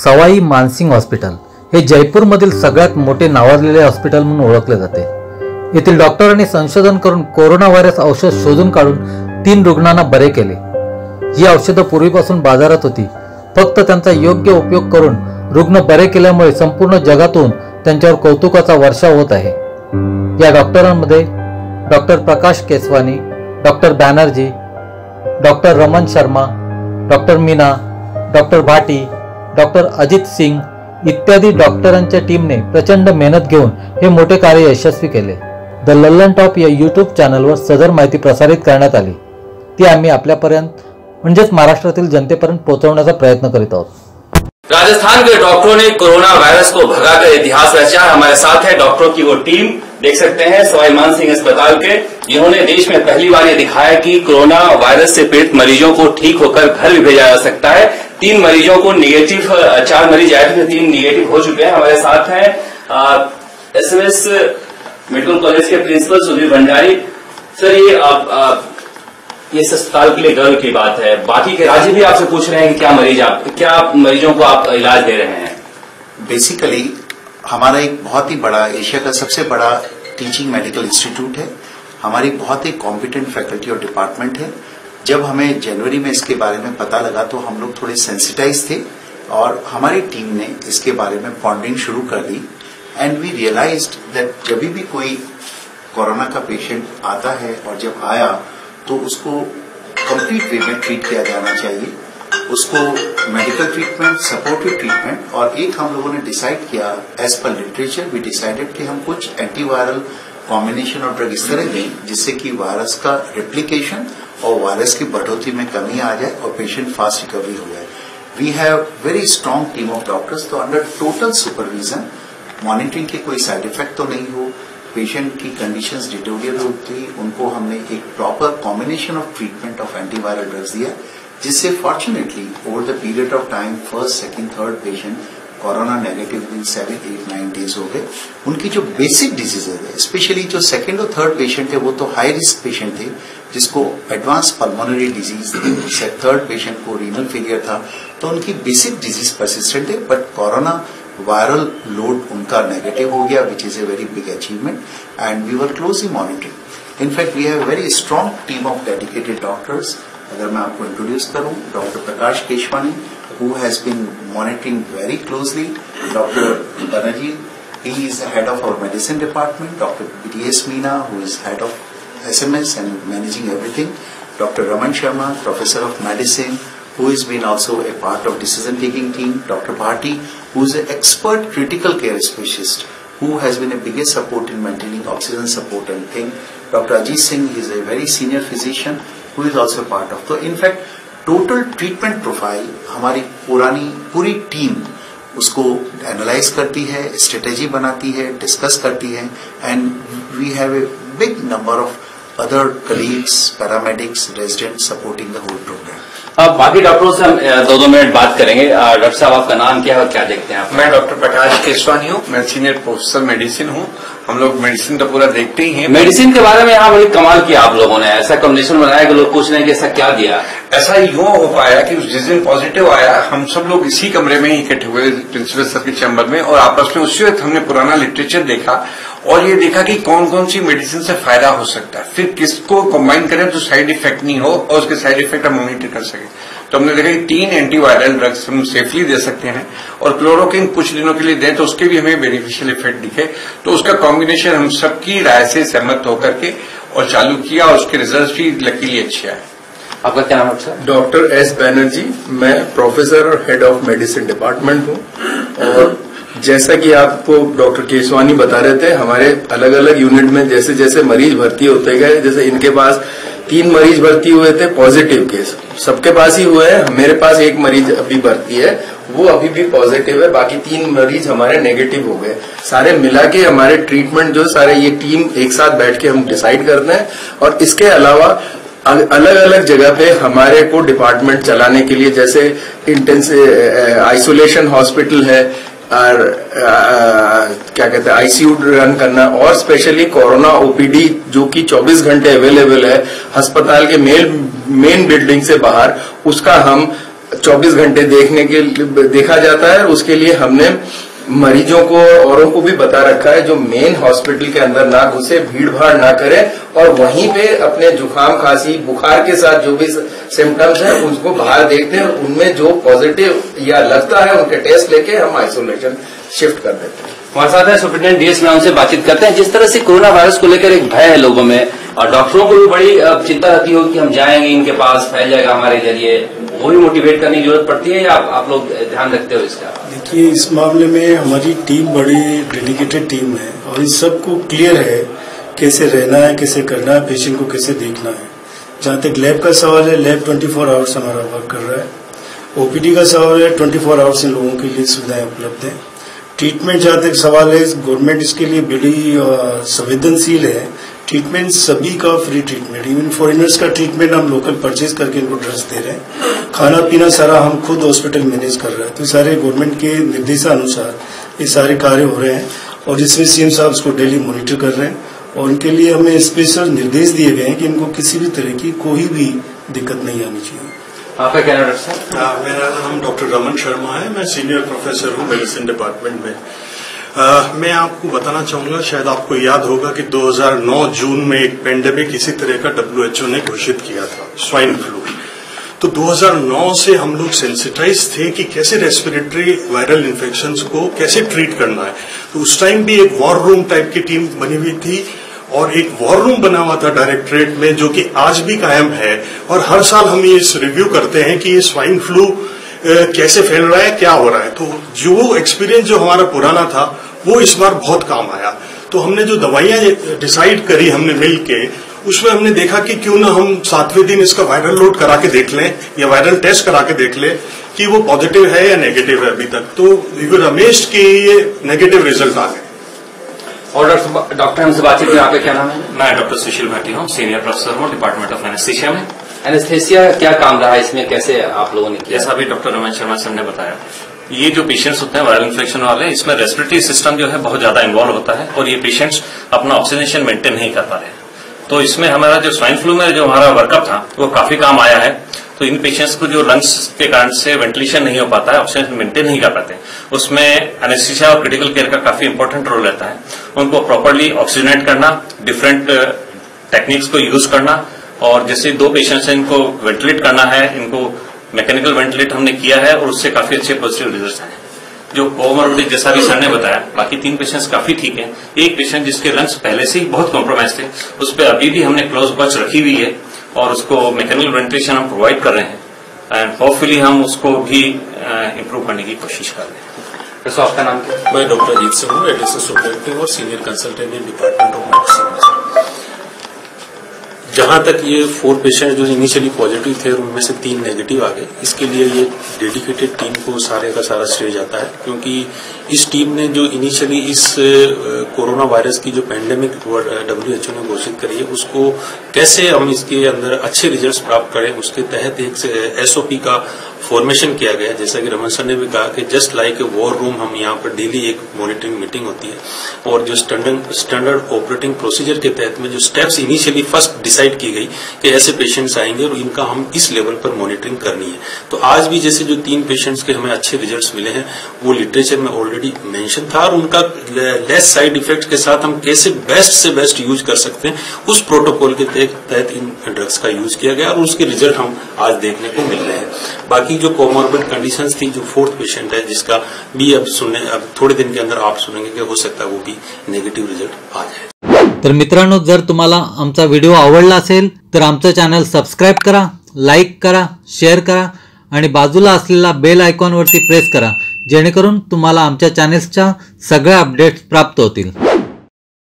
Sawai Mansingh hospital हे जयपूरमधील सगळ्यात मोठे नावाजलेले hospital म्हणून ओळखले जाते। येथील डॉक्टरांनी संशोधन करून कोरोना व्हायरस औषध शोधून काढून 3 रुग्णांना बरे केले। ही औषधं पूर्वीपासून बाजारात होती, फक्त त्यांचा योग्य उपयोग करून रुग्ण बरे केल्यामुळे संपूर्ण जगातून त्यांच्यावर कौतुकाचा वर्षाव होत आहे। या डॉक्टरांमध्ये doctor Prakash Keswani, doctor Banerjee, doctor Raman Sharma, doctor Meena, doctor Bhati, doctor Ajit Singh इत्यादी डॉक्टरांच्या टीमने प्रचंड मेहनत घेऊन हे मोठे कार्य यशस्वी केले। द लल्लन टॉप या यूट्यूब चॅनलवर सदर माहिती प्रसारित करण्यात आली, ती आम्ही आपल्यापर्यंत म्हणजेच महाराष्ट्रातील जनतेपर्यंत पोहोचवण्याचा प्रयत्न करीत आहोत। राजस्थान के डॉक्टरों ने कोरोना वायरस को भगाकर इतिहास रचा। हमारे साथ है डॉक्टरों की वो टीम, देख सकते हैं सवाई मानसिंह अस्पताल के, जिन्होंने देश में पहली बार ये दिखाया कि कोरोना वायरस से पीड़ित मरीजों को ठीक होकर घर भी भेजा जा सकता है। 3 मरीजों को निगेटिव, 4 मरीज आए थे, 3 निगेटिव हो चुके हैं। हमारे साथ हैं एसएमएस मेडिकल कॉलेज के प्रिंसिपल सुधीर भंडारी। सर, ये इस अस्पताल के लिए गर्व की बात है। बाकी के राज्य भी आपसे पूछ रहे हैं कि क्या मरीजों को आप इलाज दे रहे हैं? बेसिकली हमारा एक बहुत ही बड़ा, एशिया का सबसे बड़ा टीचिंग मेडिकल इंस्टीट्यूट है। हमारी बहुत ही कॉम्पिटेंट फैकल्टी और डिपार्टमेंट है। जब हमें जनवरी में इसके बारे में पता लगा तो हम लोग थोड़े सेंसिटाइज थे और हमारी टीम ने इसके बारे में बॉन्डिंग शुरू कर दी। एंड वी रियलाइज्ड दैट जब भी कोई कोरोना का पेशेंट आता है और जब आया तो उसको कंप्लीट वे में ट्रीट किया जाना चाहिए, उसको मेडिकल ट्रीटमेंट, सपोर्टिव ट्रीटमेंट, और एक हम लोगों ने डिसाइड किया as per literature, we decided कि हम कुछ एंटीवायरल कॉम्बिनेशन और ड्रग इस तरह दें जिससे कि वायरस का रेप्लिकेशन और वायरस की बढ़ोतरी में कमी आ जाए और पेशेंट फास्ट रिकवरी हो जाए। We have very strong team of doctors, तो अंडर टोटल सुपरविजन, मॉनिटरिंग के कोई साइड इफेक्ट तो नहीं हो, पेशेंट की कंडीशंस डिटोरियल होती, उनको हमने एक proper combination of treatment of antiviral drugs दिया, जिससे fortunately over the period of time first, second, third patient corona negative in 7, 8, 9 days हो गए। उनकी जो बेसिक डिजीजेज है, स्पेशली जो सेकंड और थर्ड पेशेंट है, वो तो हाई रिस्क पेशेंट थे जिसको एडवांस पल्मोनरी डिजीज थी, थर्ड पेशेंट को रीनल फेलियर था, तो उनकी बेसिक डिजीज परसिस्टेंट है, बट कोरोना वायरल लोड उनका नेगेटिव हो गया, which is a very big achievement, and we were closely monitoring. In fact we have very strong team of dedicated doctors. अगर मैं आपको इंट्रोड्यूस करूं, doctor Prakash Keswani, who has been monitoring very closely, Dr. Banerjee, he is the head of our medicine department, Dr. B.S. Meena, who is head of SMS and managing everything, Dr. Raman Sharma, professor of medicine, who has been also a part of decision taking team, Dr. Bhati, who is an expert critical care specialist, who has been a biggest support in maintaining oxygen support and thing, Dr. Ajit Singh is a very senior physician who is also part of, so in fact total treatment profile हमारी पूरी team उसको analyse करती है, strategy बनाती है, discuss करती है, and we have a big number of other colleagues, paramedics, resident supporting the whole programme. अब बाकी डॉक्टरों से हम 2-2 मिनट बात करेंगे। डॉक्टर साहब, आपका नाम क्या है और क्या देखते हैं आप? मैं डॉक्टर प्रकाश केसवानी हूँ, मैं सीनियर प्रोफेसर मेडिसिन हूँ। हम लोग मेडिसिन तो पूरा देखते ही हैं। मेडिसिन के बारे में यहाँ बड़ी कमाल किया आप लोगों ने, ऐसा कॉम्बिनेशन बनाया कि लोग पूछ रहे हैं कि ऐसा क्या दिया। ऐसा यूं हो पाया कि जिस दिन पॉजिटिव आया, हम सब लोग इसी कमरे में ही इकट्ठे हुए प्रिंसिपल सर के चैम्बर में, और आपस में उसी वक्त हमने पुराना लिटरेचर देखा और ये देखा कि कौन कौन सी मेडिसिन से फायदा हो सकता है, फिर किसको कंबाइन करें तो साइड इफेक्ट नहीं हो और उसके साइड इफेक्ट हम मॉनिटर कर सके। तो हमने देखा कि 3 एंटीवायरल ड्रग्स हम सेफली दे सकते हैं, और क्लोरोक्विन कुछ दिनों के लिए दें तो उसके भी हमें बेनिफिशियल इफेक्ट दिखे। तो उसका कॉम्बिनेशन हम सबकी राय से सहमत होकर के और चालू किया, और उसके रिजल्ट भी लकीली अच्छे आए। आपका क्या नाम है सर? डॉक्टर एस बैनर्जी, मैं प्रोफेसर और हेड ऑफ मेडिसिन डिपार्टमेंट हूँ। और जैसा कि आपको डॉक्टर केसवानी बता रहे थे, हमारे अलग अलग यूनिट में जैसे जैसे मरीज भर्ती होते गए, जैसे इनके पास 3 मरीज भर्ती हुए थे पॉजिटिव केस, सबके पास ही हुए हैं। मेरे पास 1 मरीज अभी भर्ती है, वो अभी भी पॉजिटिव है, बाकी 3 मरीज हमारे नेगेटिव हो गए। सारे मिला के हमारे ट्रीटमेंट जो सारे ये टीम एक साथ बैठ के हम डिसाइड करते हैं। और इसके अलावा अलग अलग जगह पे हमारे को डिपार्टमेंट चलाने के लिए, जैसे इंटेंसिव आइसोलेशन हॉस्पिटल है, और क्या कहते हैं आईसीयू रन करना, और स्पेशली कोरोना ओपीडी जो कि 24 घंटे अवेलेबल है अस्पताल के मेन बिल्डिंग से बाहर, उसका हम 24 घंटे देखा जाता है। उसके लिए हमने मरीजों को औरों को भी बता रखा है जो मेन हॉस्पिटल के अंदर ना घुसे, भीड़ भाड़ ना करें और वहीं पे अपने जुकाम खांसी बुखार के साथ जो भी सिम्टम्स हैं उनको बाहर देखते हैं और उनमें जो पॉजिटिव या लगता है उनके टेस्ट लेके हम आइसोलेशन शिफ्ट कर देते हैं। हमारे साथ है सुप्रिंटेंडेंट डीएस, मैं उनसे बातचीत करते हैं। जिस तरह से कोरोना वायरस को लेकर एक भय है लोगों में और डॉक्टरों को भी बड़ी चिंता रहती होगी कि हम जाएंगे इनके पास, फैल जाएगा हमारे जरिए, वो भी मोटिवेट करने की जरूरत पड़ती है या आप लोग ध्यान रखते हो इसका? देखिए, इस मामले में हमारी टीम बड़ी डेडिकेटेड टीम है और इस सबको क्लियर है कैसे रहना है, कैसे करना है, पेशेंट को कैसे देखना है। जहाँ तक लैब का सवाल है, लैब 24 आवर्स हमारा वर्क कर रहा है। ओपीडी का सवाल है, 24 आवर्स इन लोगों के लिए सुविधाएं उपलब्ध है। ट्रीटमेंट जहाँ तक सवाल है, गवर्नमेंट इसके लिए बड़ी संवेदनशील है। ट्रीटमेंट सभी का फ्री ट्रीटमेंट, इवन फॉरेनर्स का ट्रीटमेंट हम लोकल परचेज करके इनको ड्रग्स दे रहे हैं। खाना पीना सारा हम खुद हॉस्पिटल मैनेज कर रहे हैं। तो सारे गवर्नमेंट के निर्देशानुसार ये सारे कार्य हो रहे हैं और जिसमें सीएम साहब इसको डेली मॉनिटर कर रहे हैं और उनके लिए हमें स्पेशल निर्देश दिए गए हैं कि इनको किसी भी तरह की कोई भी दिक्कत नहीं आनी चाहिए। आपका क्या नाम है? मेरा नाम डॉक्टर रमन शर्मा है। मैं सीनियर प्रोफेसर हूँ मेडिसिन डिपार्टमेंट में। मैं आपको बताना चाहूंगा, शायद आपको याद होगा कि 2009 जून में एक पेंडेमिक इसी तरह का WHO ने घोषित किया था, स्वाइन फ्लू। तो 2009 से हम लोग सेंसिटाइज थे कि कैसे रेस्पिरेटरी वायरल इन्फेक्शंस को कैसे ट्रीट करना है। तो उस टाइम भी एक वॉर रूम टाइप की टीम बनी हुई थी और एक वॉर रूम बना हुआ था डायरेक्टरेट में, जो कि आज भी कायम है। और हर साल हम ये रिव्यू करते हैं कि ये स्वाइन फ्लू कैसे फैल रहा है, क्या हो रहा है। तो जो एक्सपीरियंस जो हमारा पुराना था वो इस बार बहुत काम आया। तो हमने जो दवाइयां डिसाइड करी हमने मिल के, उसमें हमने देखा कि क्यों ना हम 7वें दिन इसका वायरल लोड करा के देख लें या वायरल टेस्ट करा के देख लें कि वो पॉजिटिव है या नेगेटिव है। अभी तक तो वी वर अमेज्ड कि ये नेगेटिव रिजल्ट आ गए। और डॉक्टर हमसे बातचीत में, आपका क्या नाम है? मैं डॉक्टर सुशील भाटी हूँ, सीनियर प्रोफेसर हूँ डिपार्टमेंट ऑफ एनेस्थीसिया में। एनेस्थीसिया क्या काम रहा है इसमें, कैसे आप लोगों ने किया? जैसा अभी डॉक्टर रमन शर्मा सर ने बताया, ये जो पेशेंट्स होते हैं वायरल इन्फेक्शन वाले, इसमें रेस्पिरेटरी सिस्टम जो है बहुत ज्यादा इन्वॉल्व होता है और ये पेशेंट्स अपना ऑक्सीजनेशन मेंटेन नहीं कर पा रहे हैं। तो इसमें हमारा जो स्वाइन फ्लू में जो हमारा वर्कअप था वो काफी काम आया है। तो इन पेशेंट्स को जो लंग्स के कारण से वेंटिलेशन नहीं हो पाता है, ऑक्सीजन मेंटेन नहीं कर पाते, उसमें एनेस्थीसिया और क्रिटिकल केयर का काफी इंपॉर्टेंट रोल रहता है। उनको प्रॉपरली ऑक्सीजनेट करना, डिफरेंट टेक्निक्स को यूज करना, और जैसे 2 पेशेंट्स हैं इनको वेंटिलेट करना है, इनको मैकेनिकल वेंटिलेट हमने किया है और उससे काफी अच्छे पॉजिटिव रिजल्ट आए। जो कोमोर्बिडिटी जैसा भी सर ने बताया, बाकी 3 पेशेंट्स काफी ठीक हैं। एक पेशेंट जिसके लंग्स पहले से ही बहुत कॉम्प्रोमाइज थे, उस पर अभी भी हमने क्लोज वॉच रखी हुई है और उसको मैकेनिकल वेंटिलेशन हम प्रोवाइड कर रहे हैं एंड होपफुली हम उसको भी इम्प्रूव करने की कोशिश कर रहे हैं। तो आपका नाम क्या? मैं डॉक्टर अजीत सिंह हूँ, एडिशनल सुपरिटेंडेंट और senior consultant in department of medicine. जहां तक ये 4 पेशेंट जो इनिशियली पॉजिटिव थे उनमें से 3 नेगेटिव आ गए। इसके लिए ये डेडिकेटेड टीम को सारे का सारा श्रेय जाता है, क्योंकि इस टीम ने जो इनिशियली इस कोरोना वायरस की जो पेंडेमिक WHO ने घोषित करी है, उसको कैसे हम इसके अंदर अच्छे रिजल्ट्स प्राप्त करें, उसके तहत एक SOP का फॉर्मेशन किया गया। जैसा कि रमन सर ने भी कहा कि just like a war room, हम यहाँ पर डेली एक मॉनिटरिंग मीटिंग होती है और जो स्टैंडर्ड ऑपरेटिंग प्रोसीजर के तहत में जो स्टेप्स इनिशियली फर्स्ट डिसाइड की गई कि ऐसे पेशेंट्स आएंगे और इनका हम इस लेवल पर मॉनिटरिंग करनी है। तो आज भी जैसे जो 3 पेशेंट्स के हमें अच्छे रिजल्ट्स मिले हैं, वो लिटरेचर में ऑलरेडी मेंशन था और उनका लेस साइड इफेक्ट के साथ हम कैसे बेस्ट से बेस्ट यूज कर सकते हैं, उस प्रोटोकॉल के तहत इन ड्रग्स का यूज किया गया और उसके रिजल्ट हम आज देखने को मिल रहे हैं। बाकी जो कोमोर्बिड कंडीशंस थी, जो 4th पेशेंट है जिसका भी अब थोड़े दिन के अंदर आप सुनेंगे कि हो सकता है वो भी नेगेटिव रिजल्ट आ जाए। तर मित्रांनो, जर तुम्हाला आमचा व्हिडिओ आवडला असेल तर आमचं चॅनल सबस्क्राईब करा, लाईक करा, शेअर करा आणि बाजूला असलेला बेल आयकॉनवरती प्रेस करा, जेणेकरून तुम्हाला आमच्या चॅनेल्सच्या सगळ्या अपडेट्स प्राप्त होतील।